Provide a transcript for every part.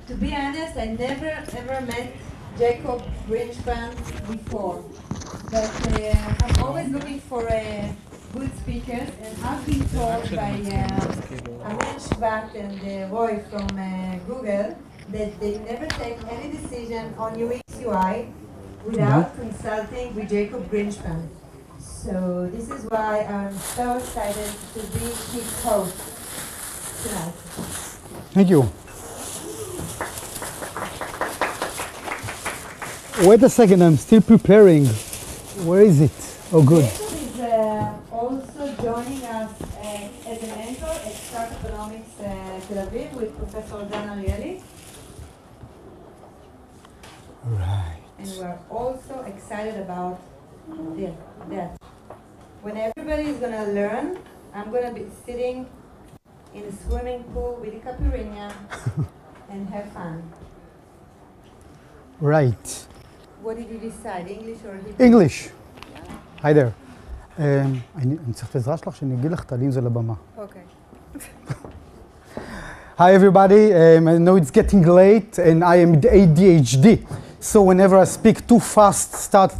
To be honest, I never ever met Jacob Greenshpan before. But I'm always looking for good speakers, and I've been told by Greenshpan and Roy from Google that they never take any decision on UX UI without consulting with Jacob Greenshpan. So this is why I'm so excited to be his host tonight. Thank you. Wait a second, I'm still preparing. Where is it? Oh, good. Jacob is also joining us as a mentor at Start Economics Tel Aviv with Professor Dan Ariely. Right. And we're also excited about that. When everybody is going to learn, I'm going to be sitting in a swimming pool with a caipirinha and have fun. Right. What did you decide, English or Hebrew? English. Hi there. אני צריך את העזרה שלך שאני אגיד לך תעלי עם זה לבמה. Okay. Hi everybody, I know it's getting late and I am ADHD. So whenever I speak too fast, start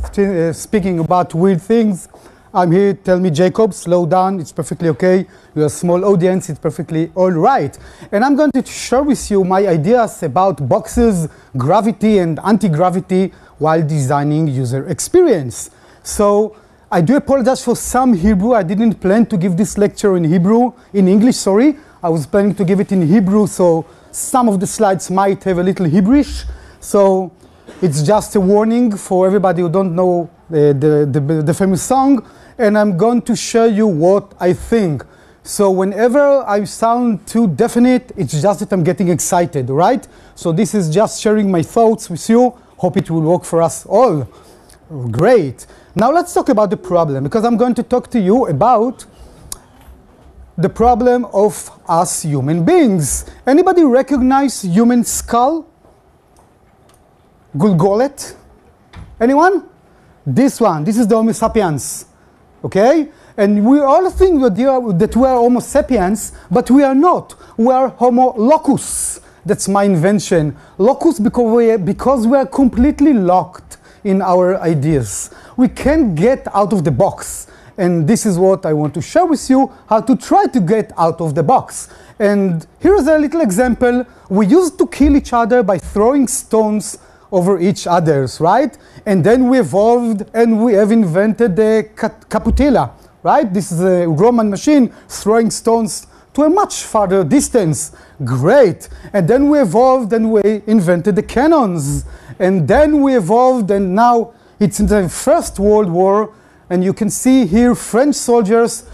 speaking about weird things, I'm here, tell me Jacob, slow down, it's perfectly okay. You're a small audience, it's perfectly all right. And I'm going to share with you my ideas about boxes, gravity and anti-gravity while designing user experience. So I do apologize for some Hebrew. I didn't plan to give this lecture in Hebrew, in English, sorry. I was planning to give it in Hebrew, so some of the slides might have a little Hebrewish. So it's just a warning for everybody who don't know the famous song. And I'm going to show you what I think. So whenever I sound too definite, it's just that I'm getting excited, right? So this is just sharing my thoughts with you. Hope it will work for us all. Great. Now let's talk about the problem, because I'm going to talk to you about the problem of us human beings. Anybody recognize human skull? Gulgolet? Anyone? This one. This is the Homo sapiens. Okay? And we all think that we are Homo sapiens, but we are not. We are Homo locus. That's my invention. Locus because we are completely locked in our ideas. We can't get out of the box. And this is what I want to share with you, how to try to get out of the box. And here's a little example. We used to kill each other by throwing stones over each other's, right? And then we evolved and we have invented the caputilla, right? This is a Roman machine throwing stones to a much farther distance. Great. And then we evolved and we invented the cannons. And then we evolved and now it's in the First World War. And you can see here French soldiers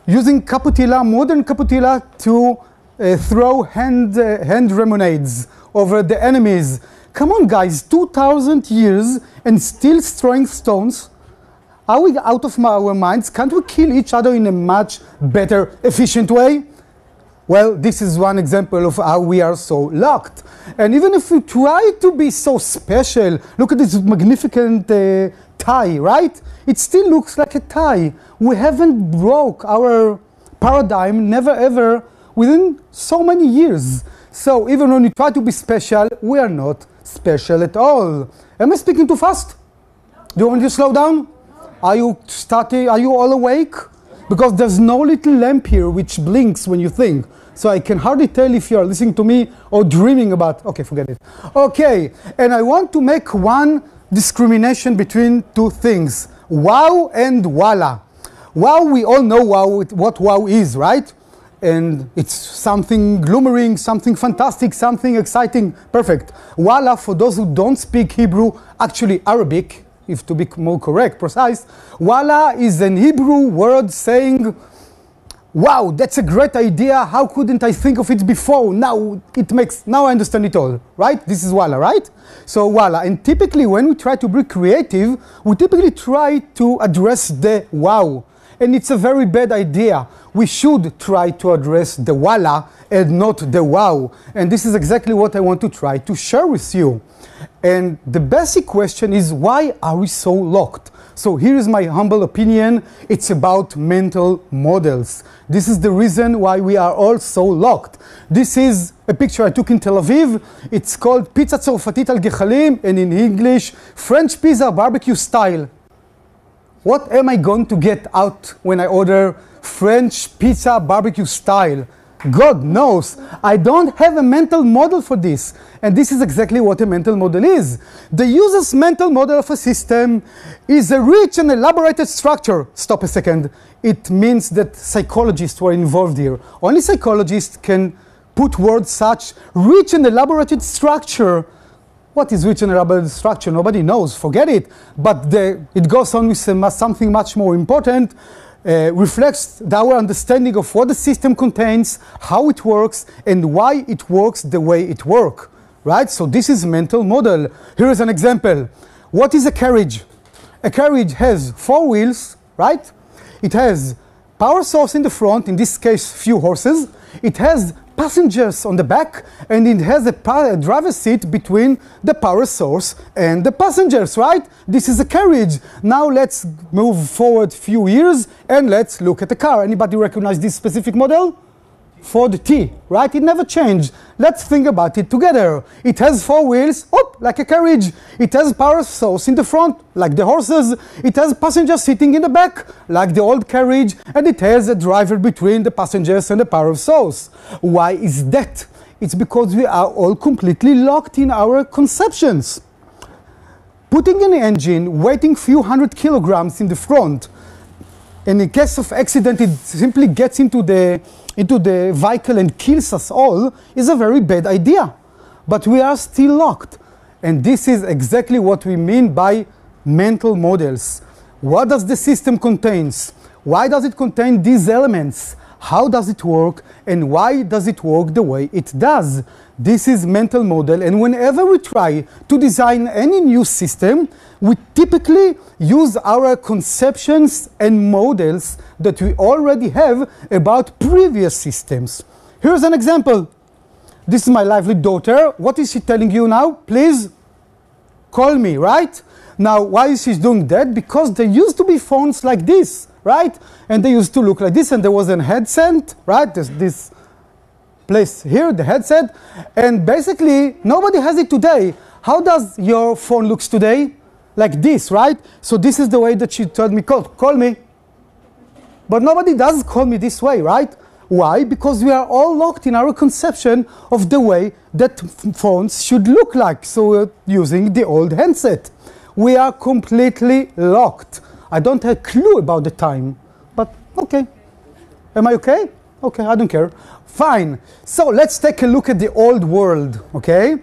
using caputilla, modern caputilla, to throw hand grenades over the enemies. Come on, guys, 2,000 years and still throwing stones. Are we out of our minds? Can't we kill each other in a much better, efficient way? Well, this is one example of how we are so locked. And even if we try to be so special, look at this magnificent tie, right? It still looks like a tie. We haven't broke our paradigm, never ever, within so many years. So even when we try to be special, we are not special at all. Am I speaking too fast? Do you want me to slow down? Are you all awake? Because there's no little lamp here which blinks when you think. So I can hardly tell if you are listening to me or dreaming about, okay, forget it. Okay, and I want to make one discrimination between two things. Wow and voila. Wow, we all know what wow is, right? And it's something glimmering, something fantastic, something exciting, perfect. Voila, for those who don't speak Hebrew, actually Arabic, if to be more correct, precise, voila is an Hebrew word saying, wow, that's a great idea, how couldn't I think of it before? Now I understand it all, right? This is voila, right? So voila, and typically when we try to be creative, we typically try to address the wow. and it's a very bad idea. We should try to address the walla and not the wow. And this is exactly what I want to try to share with you. And the basic question is, why are we so locked? So here is my humble opinion. It's about mental models. This is the reason why we are all so locked. This is a picture I took in Tel Aviv. It's called Pizza Tzorfatit al Gechalim, and in English, French pizza barbecue style. What am I going to get out when I order French pizza barbecue style? God knows, I don't have a mental model for this. And this is exactly what a mental model is. The user's mental model of a system is a rich and elaborated structure. Stop a second. It means that psychologists were involved here. Only psychologists can put words such rich and elaborated structure. What is rich and elaborated structure? Nobody knows, forget it. But it goes on with something much more important. Reflects our understanding of what the system contains, how it works, and why it works the way it works. Right? So this is mental model. Here is an example. What is a carriage? A carriage has 4 wheels, right? It has power source in the front, in this case few horses. It has passengers on the back, and it has a driver's seat between the power source and the passengers, right? This is a carriage. Now let's move forward a few years and let's look at the car. Anybody recognize this specific model? Ford T, right? It never changed. Let's think about it together. It has 4 wheels, like a carriage. It has power source in the front, like the horses. It has passengers sitting in the back, like the old carriage. And it has a driver between the passengers and the power source. Why is that? It's because we are all completely locked in our conceptions. Putting an engine weighing few hundred kilograms in the front, and in case of accident, it simply gets into the vehicle and kills us all, is a very bad idea. But we are still locked. And this is exactly what we mean by mental models. What does the system contain? Why does it contain these elements? How does it work? And why does it work the way it does? This is mental model. And whenever we try to design any new system, we typically use our conceptions and models that we already have about previous systems. Here's an example. This is my lovely daughter. What is she telling you now? Please call me, right? Now, why is she doing that? Because there used to be phones like this, right? And they used to look like this, and there was a headset, right? There's this place here, the headset. And basically, nobody has it today. How does your phone looks today? Like this, right? So this is the way that she told me, call me. But nobody does call me this way, right? Why? Because we are all locked in our conception of the way that phones should look like. So we're using the old handset. We are completely locked. I don't have a clue about the time, but okay. Am I okay? Okay, I don't care. Fine. So let's take a look at the old world, okay?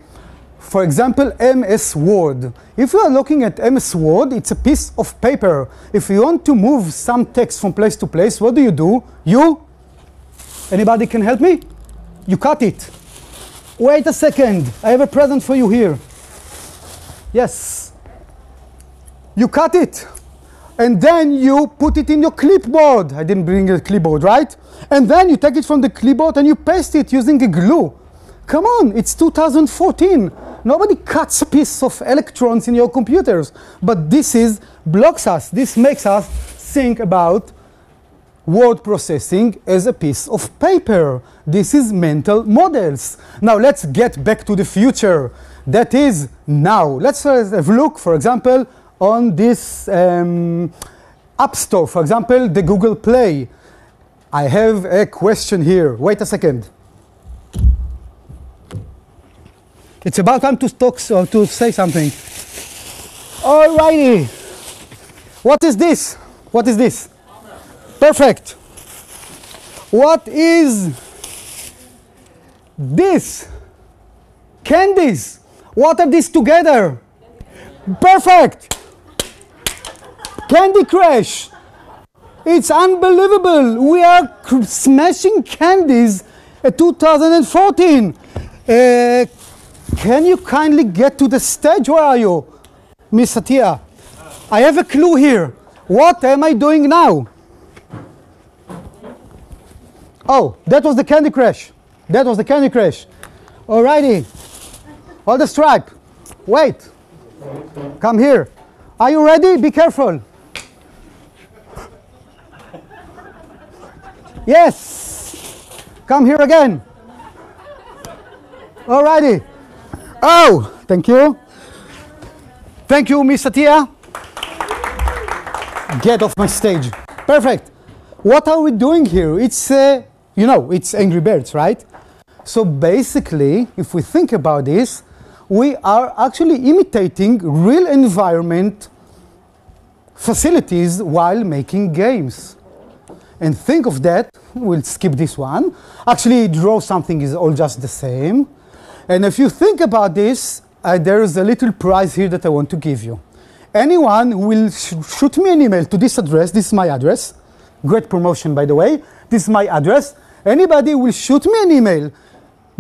For example, MS Word. If you are looking at MS Word, it's a piece of paper. If you want to move some text from place to place, what do? Anybody can help me? You cut it. Wait a second. I have a present for you here. Yes. You cut it. And then you put it in your clipboard. I didn't bring a clipboard, right? And then you take it from the clipboard and you paste it using a glue. Come on, it's 2014. Nobody cuts a piece of electrons in your computers. But this blocks us. This makes us think about word processing as a piece of paper. This is mental models. Now let's get back to the future. That is now. Let's have a look, for example, on this App Store. For example, the Google Play. I have a question here. Wait a second. It's about time to talk, to say something. Alrighty. What is this? What is this? Perfect. What is this? Candies. What are these together? Perfect. Candy Crush. It's unbelievable. We are smashing candies at 2014. Can you kindly get to the stage? Where are you, Miss Satya? I have a clue here. What am I doing now? Oh, that was the Candy Crush. That was the Candy Crush. Alrighty. Hold the stripe. Wait. Come here. Are you ready? Be careful. Yes. Come here again. Alrighty. Oh, thank you. Thank you, Miss Atia. Get off my stage. Perfect. What are we doing here? It's, you know, it's Angry Birds, right? So basically, if we think about this, we are actually imitating real environment facilities while making games. And think of that. We'll skip this one. Actually, draw something is all just the same. And if you think about this, there is a little prize here that I want to give you. Anyone who will shoot me an email to this address, this is my address. Great promotion, by the way. This is my address. Anybody will shoot me an email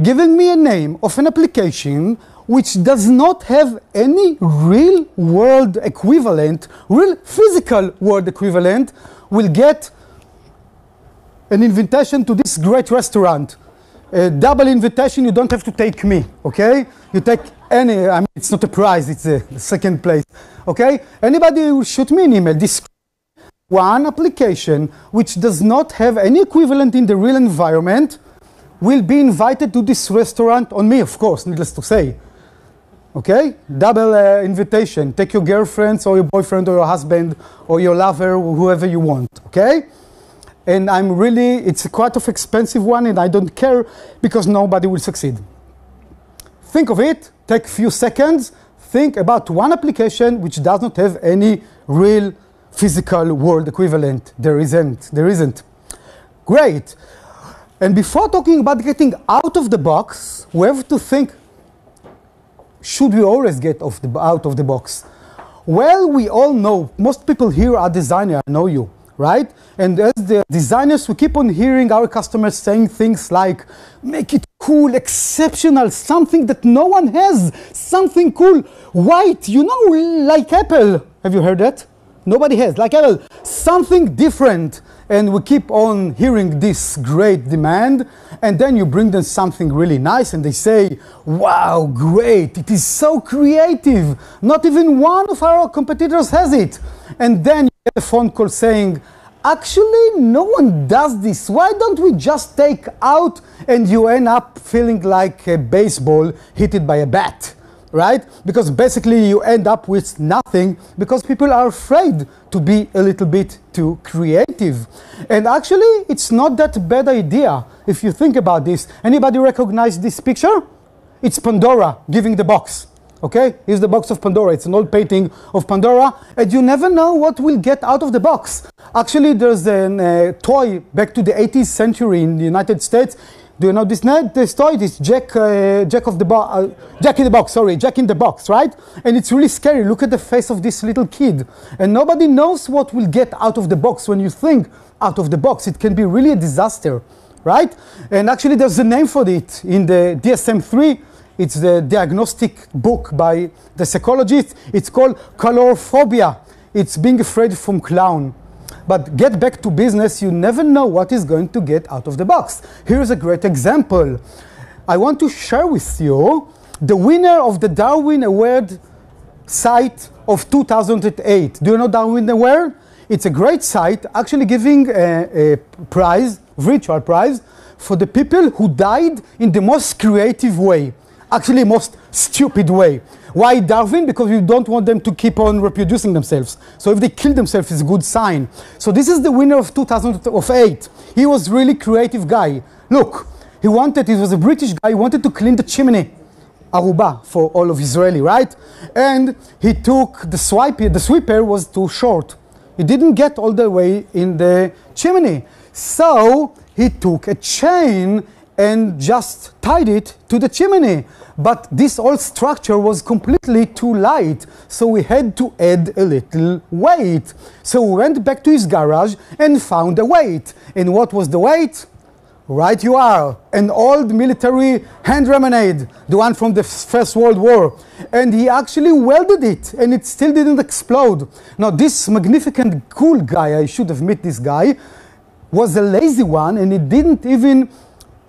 giving me a name of an application which does not have any real world equivalent, real physical world equivalent, will get an invitation to this great restaurant. A double invitation, you don't have to take me, okay? You take any, I mean, it's not a prize, it's a second place, okay? Anybody who will shoot me an email, this one application which does not have any equivalent in the real environment will be invited to this restaurant on me, of course, needless to say. Okay? Double invitation. Take your girlfriends or your boyfriend or your husband or your lover or whoever you want. Okay? And I'm really, it's a quite of expensive one and I don't care because nobody will succeed. Think of it. Take a few seconds. Think about one application which does not have any real physical world equivalent. There isn't. There isn't. Great. And before talking about getting out of the box, we have to think, should we always get out of the box? Well, we all know, most people here are designers, I know you, right? And as the designers, we keep on hearing our customers saying things like, make it cool, exceptional, something that no one has, something cool, white, you know, like Apple. Have you heard that? Nobody has, like Apple, something different. And we keep on hearing this great demand, and then you bring them something really nice, and they say, wow, great, it is so creative. Not even one of our competitors has it. And then you get a phone call saying, actually, no one does this. Why don't we just take out, and you end up feeling like a baseball hit by a bat. Right? Because basically you end up with nothing because people are afraid to be a little bit too creative. And actually, it's not that bad idea if you think about this. Anybody recognize this picture? It's Pandora giving the box. Okay? Here's the box of Pandora. It's an old painting of Pandora, and you never know what will get out of the box. Actually, there's a toy back to the 18th century in the United States. Do you know this toy? This Jack in the Box, right? And it's really scary. Look at the face of this little kid. And nobody knows what will get out of the box. When you think out of the box, it can be really a disaster, right? And actually, there's a name for it in the DSM-3. It's the diagnostic book by the psychologist. It's called colorophobia. It's being afraid from clown. But get back to business, you never know what is going to get out of the box. Here's a great example. I want to share with you the winner of the Darwin Award site of 2008. Do you know Darwin Award? It's a great site actually giving a prize, virtual prize, for the people who died in the most creative way. Actually, most stupid way. Why Darwin? Because you don't want them to keep on reproducing themselves. So if they kill themselves, it's a good sign. So this is the winner of 2008. He was really creative guy. Look, he was a British guy, he wanted to clean the chimney. Aruba for all of Israeli, right? And he took the sweeper was too short. He didn't get all the way in the chimney. So he took a chain and just tied it to the chimney. But this old structure was completely too light, so we had to add a little weight. So we went back to his garage and found a weight. And what was the weight? Right you are, an old military hand grenade, the one from the First World War. And he actually welded it, and it still didn't explode. Now this magnificent, cool guy, I should have met this guy, was a lazy one, and he didn't even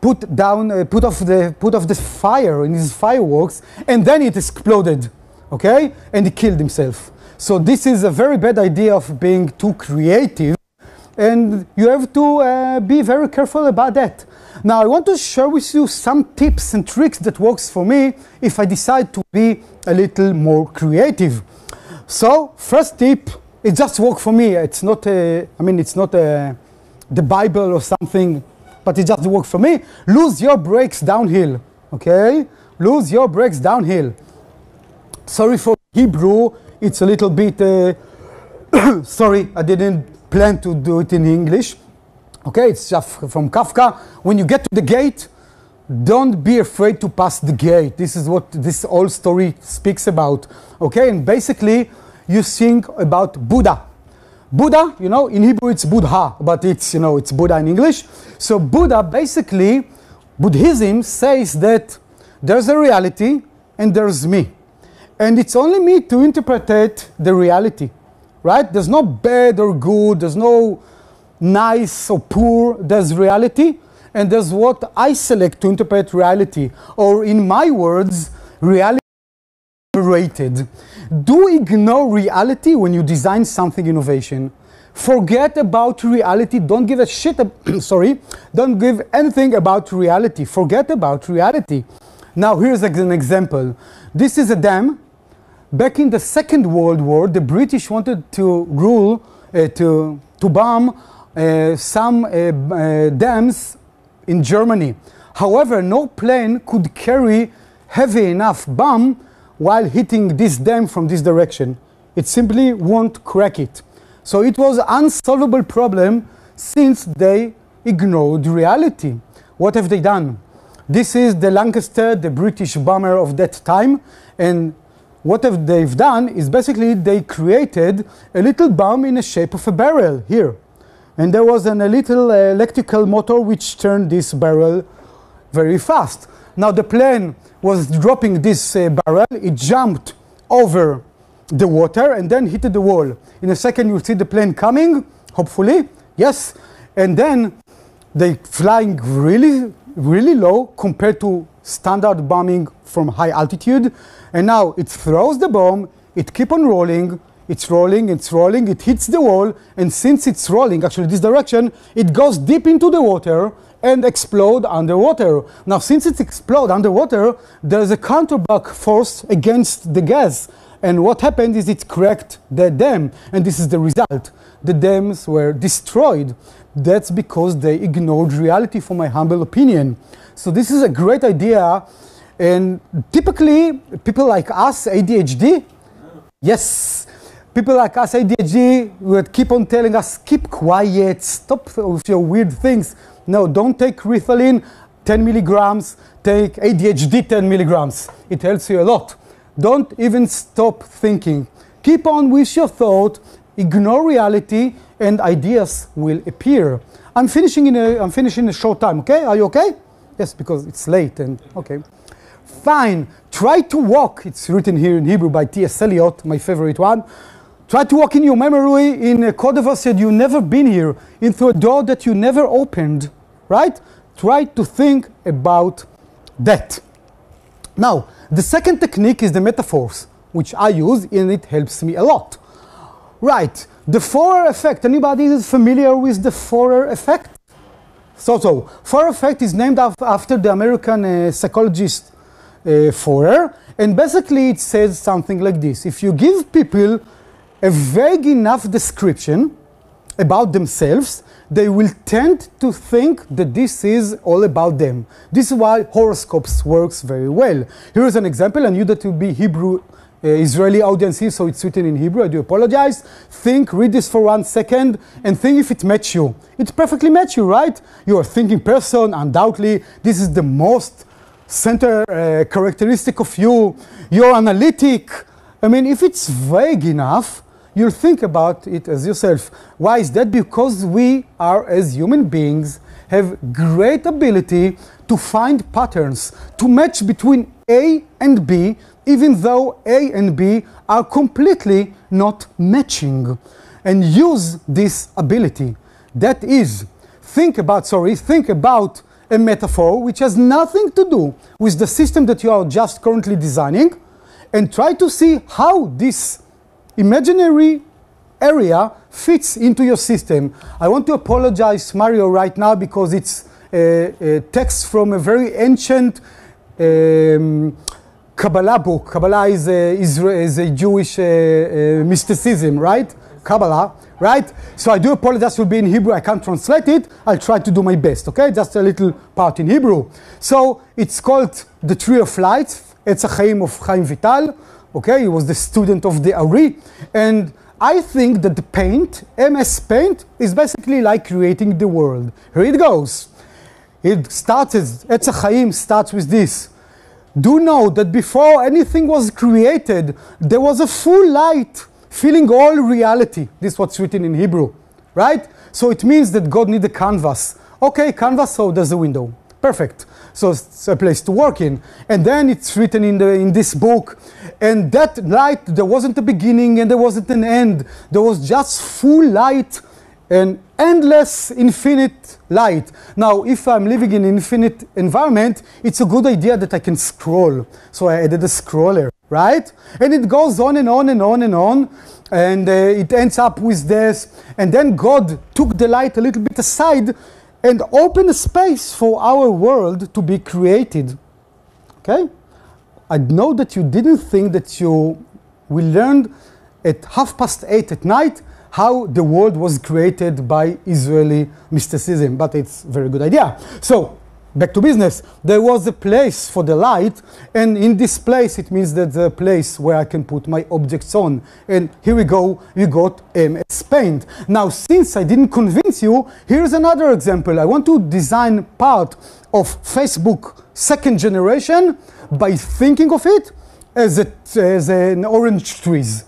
put off the fire in his fireworks, and then it exploded, okay? And he killed himself. So this is a very bad idea of being too creative, and you have to be very careful about that. Now I want to share with you some tips and tricks that works for me if I decide to be a little more creative. So first tip, it just works for me. It's not the Bible or something, but it just works for me. Lose your brakes downhill, okay? Lose your brakes downhill. Sorry for Hebrew, it's a little bit, sorry, I didn't plan to do it in English. Okay, it's just from Kafka. When you get to the gate, don't be afraid to pass the gate. This is what this whole story speaks about. Okay, and basically you think about Buddha. Buddha, you know, in Hebrew it's Buddha, but it's, you know, it's Buddha in English. So Buddha, basically, Buddhism says that there's a reality and there's me. And it's only me to interpret the reality, right? There's no bad or good, there's no nice or poor, there's reality, and there's what I select to interpret reality. Or in my words, reality is overrated. Do ignore reality when you design something innovation. Forget about reality, don't give a shit, don't give anything about reality. Forget about reality. Now here's an example. This is a dam. Back in the Second World War, the British wanted to rule, to bomb some dams in Germany. However, no plane could carry heavy enough bomb while hitting this dam from this direction. It simply won't crack it. So it was an unsolvable problem since they ignored reality. What have they done? This is the Lancaster, the British bomber of that time, and what they've done is basically they created a little bomb in the shape of a barrel here. And there was a little electrical motor which turned this barrel very fast. Now the plane was dropping this barrel, it jumped over the water and then hit the wall. In a second you'll see the plane coming, hopefully, yes. And then they flying really, really low compared to standard bombing from high altitude. And now it throws the bomb, it keeps on rolling, it's rolling, it's rolling, it hits the wall, and since it's rolling, actually this direction, it goes deep into the water and explode underwater. Now since it explodes underwater, there's a counterback force against the gas. And what happened is it cracked the dam, and this is the result. The dams were destroyed. That's because they ignored reality, for my humble opinion. So this is a great idea, and typically people like us, ADHD, yes, people like us, ADHD, would keep on telling us, keep quiet, stop with your weird things. No, don't take Ritalin 10 milligrams, take ADHD 10 milligrams. It helps you a lot. Don't even stop thinking. Keep on with your thought, ignore reality, and ideas will appear. I'm finishing in a short time, okay? Are you okay? Yes, because it's late and okay. Fine, try to walk. It's written here in Hebrew by T.S. Eliot, my favorite one. Try to walk in your memory in a code of us that you've never been here, into a door that you never opened, right? Try to think about that. Now, the second technique is the metaphors, which I use, and it helps me a lot. Right, the Forer effect. Anybody is familiar with the Forer effect? So, Forer effect is named after the American psychologist Forer, and basically it says something like this. If you give people a vague enough description about themselves, they will tend to think that this is all about them. This is why horoscopes works very well. Here is an example. I knew that will be Hebrew Israeli audience here, so it's written in Hebrew. I do apologize. Read this for 1 second, and think if it matches you. It perfectly matches you, right? You're a thinking person, undoubtedly. This is the most center characteristic of you. You're analytic. I mean, if it's vague enough, you'll think about it as yourself. Why is that? Because we are, as human beings, have great ability to find patterns, to match between A and B, even though A and B are completely not matching, and use this ability. That is, think about a metaphor which has nothing to do with the system that you are just currently designing, and try to see how this imaginary area fits into your system. I want to apologize, Mario, right now, because it's a text from a very ancient Kabbalah book. Kabbalah is a Jewish mysticism, right? Kabbalah, right? So I do apologize, it will be in Hebrew. I can't translate it. I'll try to do my best, okay? Just a little part in Hebrew. So it's called the Tree of Light, Etz HaChaim of Chaim Vital. Okay, he was the student of the Ari. And I think that the paint, MS Paint, is basically like creating the world. Here it goes. It starts, Etz HaChaim starts with this. Do know that before anything was created, there was a full light filling all reality. This is what's written in Hebrew, right? So it means that God needs a canvas. Okay, canvas, so there's a window. Perfect. So it's a place to work in. And then it's written in this book. And that light, there wasn't a beginning and there wasn't an end. There was just full light and endless, infinite light. Now, if I'm living in an infinite environment, it's a good idea that I can scroll. So I added a scroller, right? And it goes on and on and on and on. And it ends up with this. And then God took the light a little bit aside and opened a space for our world to be created. Okay? I know that you didn't think that we learned at 8:30 at night how the world was created by Israeli mysticism, but it's a very good idea. So, back to business. There was a place for the light, and in this place it means that the place where I can put my objects on. And here we go, we got MS Paint. Now, since I didn't convince you, here's another example. I want to design part of Facebook second generation by thinking of it as an orange trees.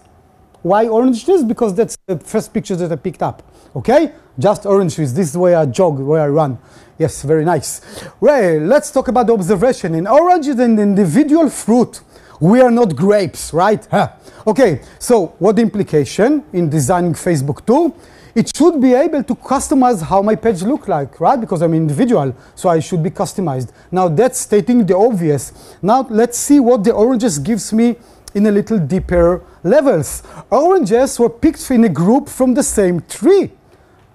Why orange trees? Because that's the first picture that I picked up. Okay? Just orange trees. This is where I jog, where I run. Yes, very nice. Well, let's talk about the observation. An orange is an individual fruit. We are not grapes, right? Huh. Okay, so what the implication in designing Facebook 2? It should be able to customize how my page look like, right? Because I'm an individual, so I should be customized. Now that's stating the obvious. Now let's see what the oranges gives me in a little deeper levels. Oranges were picked in a group from the same tree.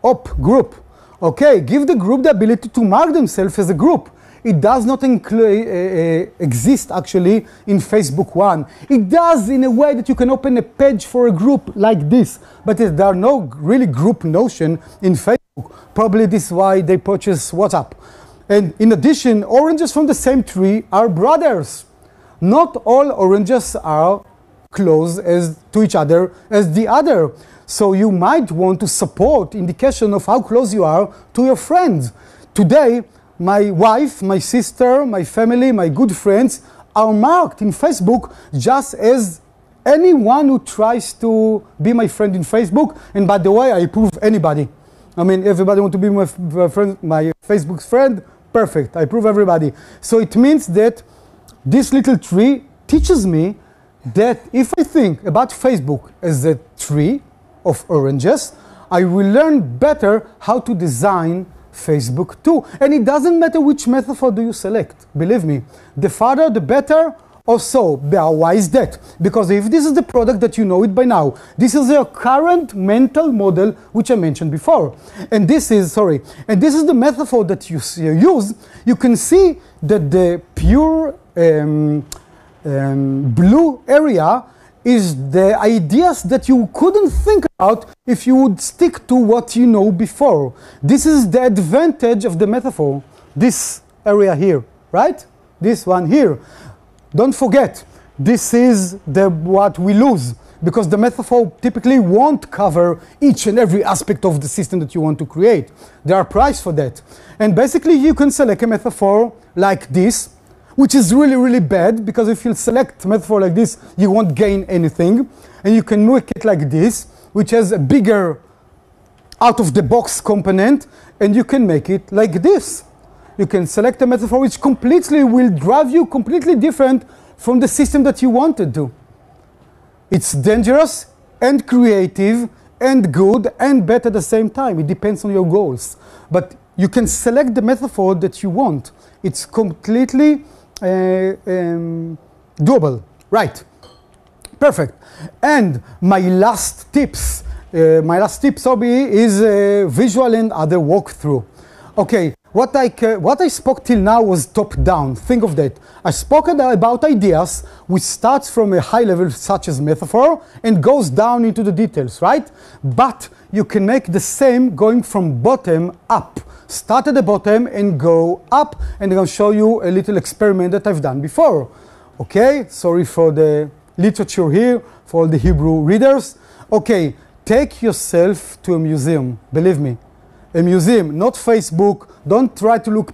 Op group. Okay, give the group the ability to mark themselves as a group. It does not exist actually in Facebook 1. It does in a way that you can open a page for a group like this, but there are no really group notion in Facebook. Probably this is why they purchase WhatsApp. And in addition, oranges from the same tree are brothers. Not all oranges are close to each other as the other. So you might want to support indication of how close you are to your friends. Today, my wife, my sister, my family, my good friends are marked in Facebook just as anyone who tries to be my friend in Facebook. And by the way, I approve anybody. I mean, everybody want to be my friend, my Facebook's friend? Perfect, I approve everybody. So it means that this little tree teaches me that if I think about Facebook as a tree of oranges, I will learn better how to design Facebook too. And it doesn't matter which metaphor do you select. Believe me, the farther the better, or so. Why is that? Because if this is the product that you know it by now, this is your current mental model, which I mentioned before. And this is the metaphor that you use. You can see that the pure blue area is the ideas that you couldn't think about if you would stick to what you know before. This is the advantage of the metaphor. This area here, right? This one here. Don't forget, this is what we lose, because the metaphor typically won't cover each and every aspect of the system that you want to create. There are prices for that. And basically you can select a metaphor like this, which is really, really bad, because if you select a metaphor like this, you won't gain anything. And you can make it like this, which has a bigger out-of-the-box component, and you can make it like this. You can select a metaphor which completely will drive you completely different from the system that you wanted to. It's dangerous and creative and good and bad at the same time. It depends on your goals. But you can select the metaphor that you want. It's completely doable. Right. Perfect. And my last tip, sorry, is visual and other walkthrough. Okay, what I spoke till now was top down. Think of that. I spoke about ideas which starts from a high level such as metaphor and goes down into the details, right? But you can make the same going from bottom up. Start at the bottom and go up, and I'm going to show you a little experiment that I've done before. Okay, sorry for the literature here, for all the Hebrew readers. Okay, take yourself to a museum, believe me. A museum, not Facebook. Don't try to look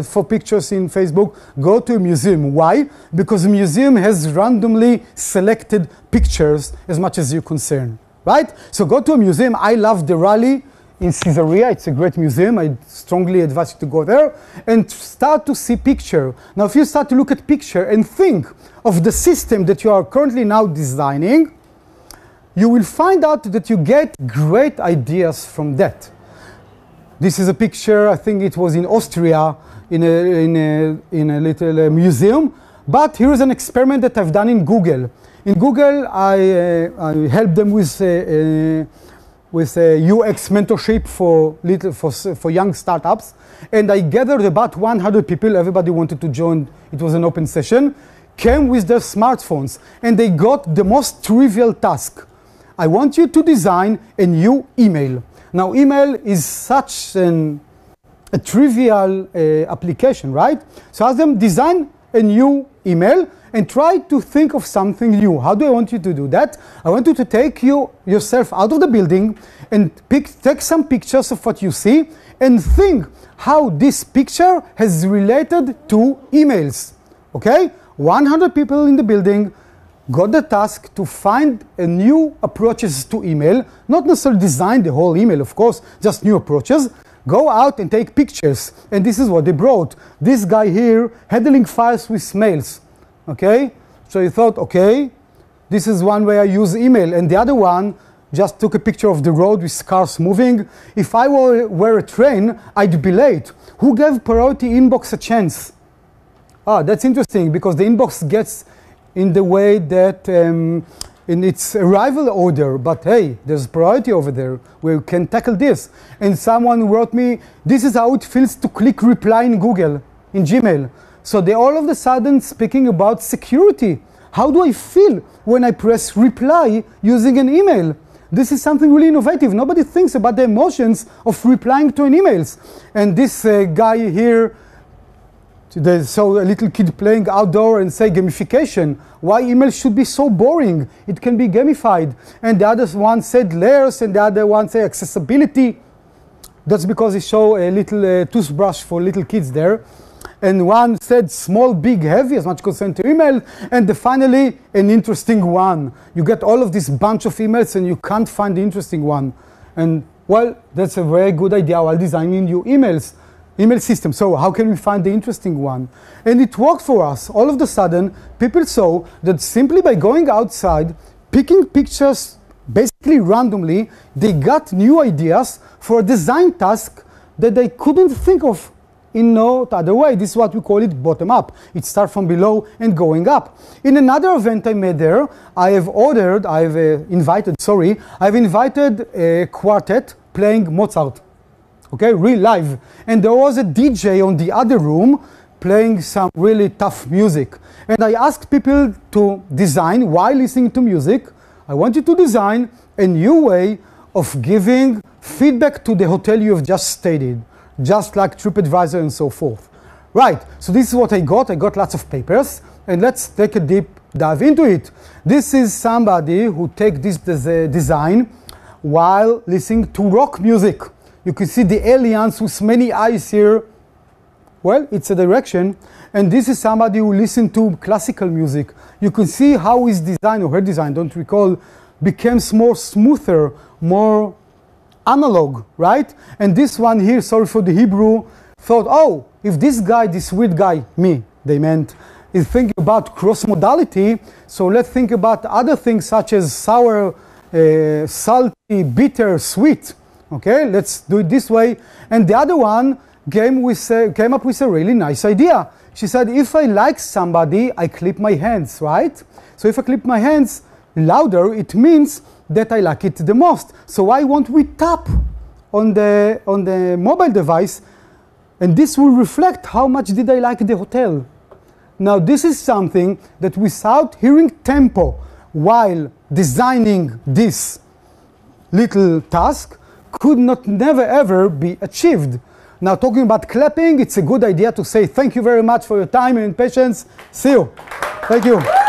for pictures in Facebook. Go to a museum. Why? Because a museum has randomly selected pictures as much as you're concerned, right? So go to a museum. I love the Rally in Caesarea. It's a great museum. I strongly advise you to go there and start to see picture. Now, if you start to look at picture and think of the system that you are currently now designing, you will find out that you get great ideas from that. This is a picture, I think it was in Austria, in a little museum. But here is an experiment that I've done in Google. In Google, I helped them with UX mentorship for young startups. And I gathered about 100 people. Everybody wanted to join. It was an open session. Came with their smartphones. And they got the most trivial task. I want you to design a new email. Now, email is such a trivial application, right? So ask them, design a new email and try to think of something new. How do I want you to do that? I want you to take yourself out of the building and take some pictures of what you see and think how this picture has related to emails, okay? 100 people in the building got the task to find a new approaches to email, not necessarily design the whole email, of course, just new approaches. Go out and take pictures. And this is what they brought. This guy here, handling files with mails, okay? So he thought, okay, this is one way I use email. And the other one just took a picture of the road with cars moving. If I were a train, I'd be late. Who gave priority inbox a chance? Ah, that's interesting, because the inbox gets in the way that in its arrival order, but hey, there's priority over there where you can tackle this. And someone wrote me, this is how it feels to click reply in Google, in Gmail. So they all of a sudden speaking about security. How do I feel when I press reply using an email? This is something really innovative. Nobody thinks about the emotions of replying to an emails. And this guy here, so a little kid playing outdoor and say gamification. Why email should be so boring? It can be gamified. And the other one said layers, and the other one said accessibility. That's because he showed a little toothbrush for little kids there. And one said small, big, heavy, as much concerned to email. And finally, an interesting one. You get all of this bunch of emails and you can't find the interesting one. And well, that's a very good idea while designing new email system. So how can we find the interesting one? And it worked for us. All of a sudden, people saw that simply by going outside, picking pictures basically randomly, they got new ideas for a design task that they couldn't think of in no other way. This is what we call it bottom up. It starts from below and going up. In another event I made there, I've invited a quartet playing Mozart. Okay, real live. And there was a DJ on the other room playing some really tough music. And I asked people to design, while listening to music, I want you to design a new way of giving feedback to the hotel you have just stayed, just like TripAdvisor and so forth. Right, so this is what I got. I got lots of papers, and let's take a deep dive into it. This is somebody who takes this design while listening to rock music. You can see the aliens with many eyes here. Well, it's a direction. And this is somebody who listened to classical music. You can see how his design, or her design, don't recall, becomes more smoother, more analog, right? And this one here, sorry for the Hebrew, thought, oh, if this guy, this weird guy, me, they meant, is thinking about cross-modality, so let's think about other things such as sour, salty, bitter, sweet. Okay, let's do it this way. And the other one came up with a really nice idea. She said, if I like somebody, I clip my hands, right? So if I clip my hands louder, it means that I like it the most. So why won't we tap on the mobile device, and this will reflect how much did I like the hotel. Now this is something that without hearing tempo while designing this little task could never ever be achieved. Now talking about clapping, it's a good idea to say thank you very much for your time and patience. See you. Thank you.